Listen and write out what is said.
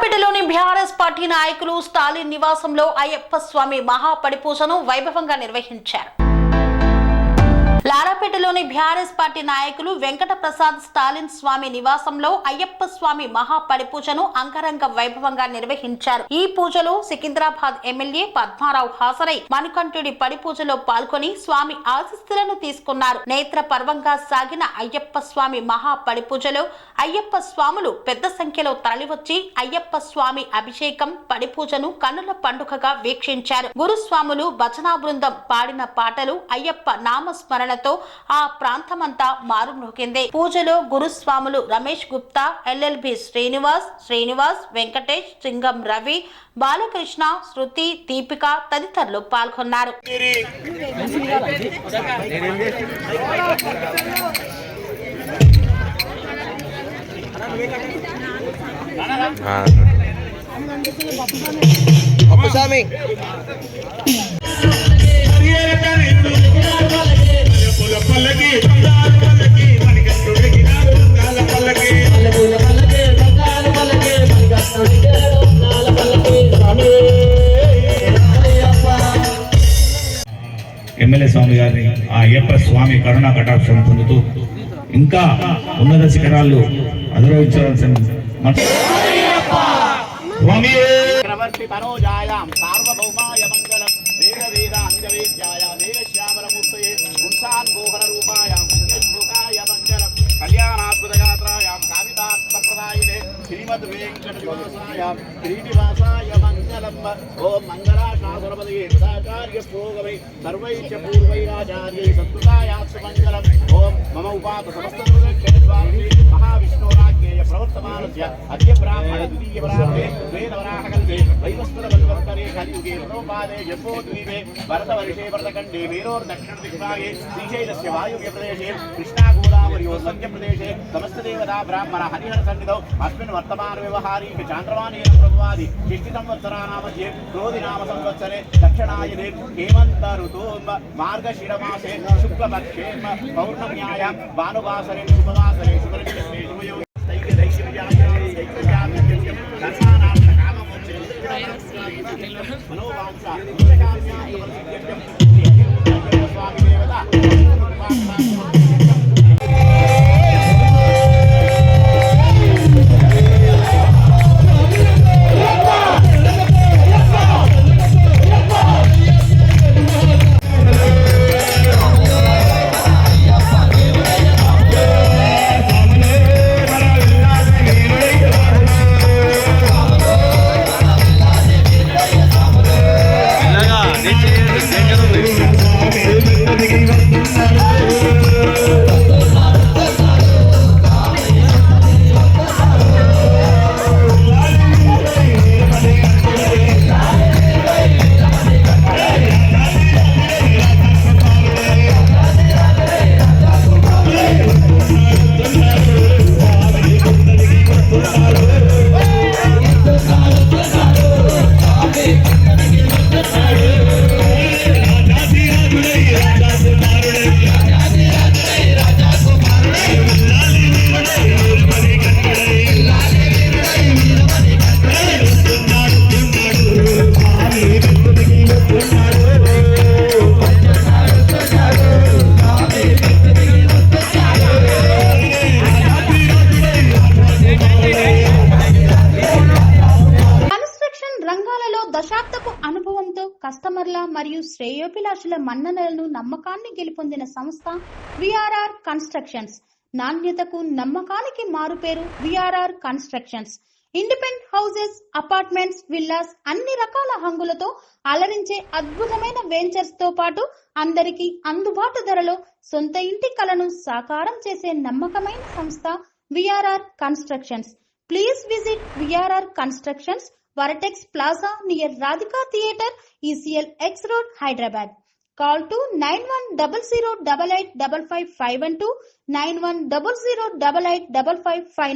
లారాపేటలోని BRS party నాయకులు స్టాలిన్ నివాసంలో అయ్యప్ప స్వామి మహాపడిపూజను వైభవంగా నిర్వహించారు. లారాపేటలోని బీఆర్ఎస్ పార్టీ నాయకులు వెంకట ప్రసాద్ స్టాలిన్ స్వామి నివాసంలో అయ్యప్ప స్వామి మహాపడిపూజను అంగరంగ వైభవంగా నిర్వహించారు. ఈ పూజలో సికింద్రాబాద్ ఎమ్మెల్యే పద్మారావు హాజరై మణికంఠుడి పడిపూజలో పాల్గొని స్వామి ఆశీస్సులను తీసుకున్నారు. నేత్ర పర్వంగా సాగిన అయ్యప్ప స్వామి మహాపడిపూజలో అయ్యప్ప స్వాములు పెద్ద సంఖ్యలో తరలివచ్చి అయ్యప్ప స్వామి అభిషేకం పడిపూజను కన్నుల పండుగగా వీక్షించారు. గురుస్వాములు భజనా బృందం పాడిన పాటలు అయ్యప్ప నామస్మరణ ఆ ప్రాంతమంతా మారుమ్రోగింది. పూజలో గురుస్వాములు రమేష్ గుప్తా, ఎల్ఎల్బి శ్రీనివాస్, వెంకటేష్, సింగం రవి, బాలకృష్ణ, శృతి, దీపిక తదితరులు పాల్గొన్నారు. ఎమ్మెల్యే స్వామి గారిని ఆ అయ్యప్ప స్వామి కరుణా కటాక్షం పొందుతూ ఇంకా ఉన్నత శిఖరాలు అధిరోహించవలసిన श्रीमद वेंकटवासायाम श्रीनिवासाय मंगलम ओम मंगलाशासनपदये सदाचार्य प्रोगमे सर्वैश्च पूर्वैराचार्यै सत्कृतायास्य मंगलम ओम मम उपात समस्तदुर्गक्षेत्राणि महाविष्णुराज्ञेय प्रवर्तमानस्य अद्य ब्राह्मण द्वितीय वराहे वेदवराहकल्पे वैवस्वतवल्वत्तरे कलियुगे प्रभुपादे जम्बोद्वीपे भरतवर्षे भरतखण्डे मेरोर्दक्षिणदिग्भागे श्रीशैलस्य वायुव्य प्रदेशे कृष्णागोदावर्योः मध्यप्रदेशे समस्तदेवता ब्राह्मण हरिहर सन्निधौ अस्मिन् वर्तमान व्यवहारिक चान्द्रमानेन प्रभुवादि षष्टि संवत्सराणां मध्ये क्रोधि नाम संवत्सरे दक्षिणायने हेमन्त ऋतु मार्गशिरमासे शुक्लपक्षे पौर्णम्यायां भानुवासरे शुभवासरे शुभरजते शुभयोगे मनोवांसा स्वामी देवता దశాబ్దపు అనుభవంతో కస్టమర్ల మరియు శ్రేయోభిలాషుల మన్ననలను నమ్మకాన్ని గెలుపొందిన సంస్థ విఆర్ఆర్ కన్స్ట్రక్షన్స్. నాణ్యతకు నమ్మకానికి మారుపేరు VRR constructions. Independent houses, apartments, villas అన్ని రకాల హంగులతో అలరించే అద్భుతమైన వెంచర్స్ తో పాటు అందరికీ అందుబాటు ధరలో సొంత ఇంటి కలను సాకారం చేసే నమ్మకమైన సంస్థ VRR constructions. Please visit VRR constructions, Varatex Plaza near Radhika Theatre, ECL X Road, Hyderabad. Call to 9100885551 9100885559.